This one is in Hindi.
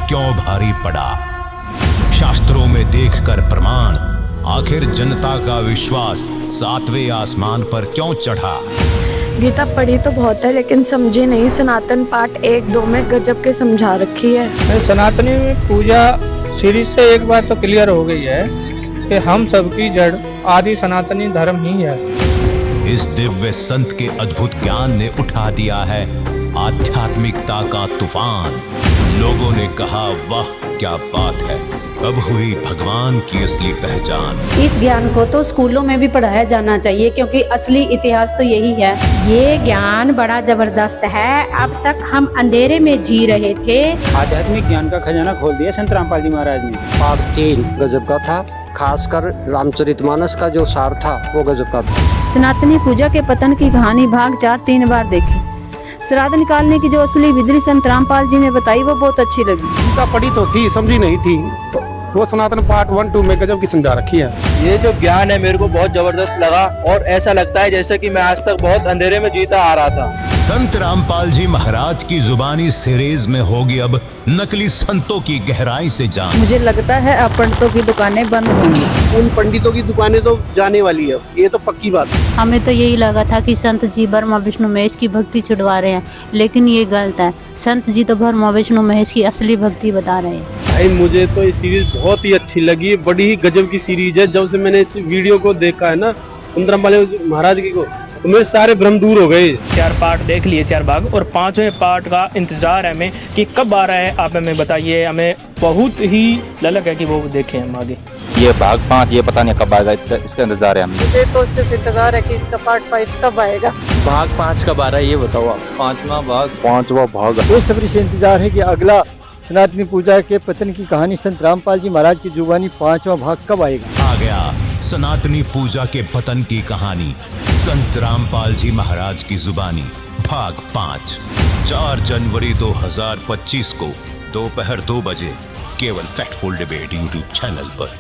क्यों भारी पड़ा? शास्त्रों में देखकर प्रमाण, आखिर जनता का विश्वास सातवें आसमान पर क्यों चढ़ा? गीता पढ़ी तो बहुत है लेकिन समझी नहीं। सनातन पाठ 1-2 में गजब के समझा रखी है। सनातनी पूजा सीरीज से एक बार तो क्लियर हो गई है कि हम सबकी जड़ आदि सनातनी धर्म ही है। इस दिव्य संत के अद्भुत ज्ञान ने उठा दिया है आध्यात्मिकता का तूफान। लोगों ने कहा, वाह क्या बात है, अब हुई भगवान की असली पहचान। इस ज्ञान को तो स्कूलों में भी पढ़ाया जाना चाहिए क्योंकि असली इतिहास तो यही है। ये ज्ञान बड़ा जबरदस्त है। अब तक हम अंधेरे में जी रहे थे। आध्यात्मिक ज्ञान का खजाना खोल दिया संत रामपाल जी महाराज ने। पाठ 3 गजब का था, खासकर रामचरितमानस का जो सार था वो गजब का था। सनातनी पूजा के पतन की कहानी भाग 4-3 बार देखी। श्राद्ध निकालने की जो असली विधि संत रामपाल जी ने बताई वो बहुत अच्छी लगी। गीता पढ़ी तो थी, समझी नहीं थी। वो सनातन पाठ 1-2 में गजब की समझा रखी है। ये जो ज्ञान है मेरे को बहुत जबरदस्त लगा और ऐसा लगता है जैसे कि मैं आज तक बहुत अंधेरे में जीता आ रहा था। संत रामपाल जी महाराज की जुबानी सीरीज में होगी अब नकली संतों की गहराई से जान। मुझे लगता है अब पंडितों की दुकानें बंद होंगी। उन पंडितों की दुकानें तो जाने वाली है, ये तो पक्की बात है। हमें तो यही लगा था कि संत जी ब्रह्मा विष्णु महेश की भक्ति छुड़वा रहे हैं, लेकिन ये गलत है। संत जी तो ब्रह्मा विष्णु महेश की असली भक्ति बता रहे हैं। भाई मुझे तो ये सीरीज बहुत ही अच्छी लगी, बड़ी ही गजब की सीरीज है। जब से मैंने इस वीडियो को देखा है ना संत रामपाल महाराज की को, तो मेरे सारे भ्रम दूर हो गए। 4 पार्ट देख लिए, 4 भाग, और 5वें पार्ट का इंतजार है हमें कि कब आ रहा है। आप हमें बताइए, हमें बहुत ही ललक है कि वो देखें हम आगे। ये भाग 5 ये पता नहीं कब आएगा, इसका इंतजार है हमें। मुझे तो सिर्फ इंतजार है कि इसका पार्ट 5 कब आएगा। भाग 5 कब आ रहा है ये बताओ आप। 5वां भाग बेसब्री से इंतजार है कि अगला सनातनी पूजा के पतन की कहानी संत रामपाल जी महाराज की जुबानी 5वां भाग कब आएगा। आ गया सनातनी पूजा के पतन की कहानी, संत रामपाल जी महाराज की जुबानी, भाग 5, 4 जनवरी 2025 को दोपहर 2 बजे केवल फैक्टफुल डिबेट यूट्यूब चैनल पर।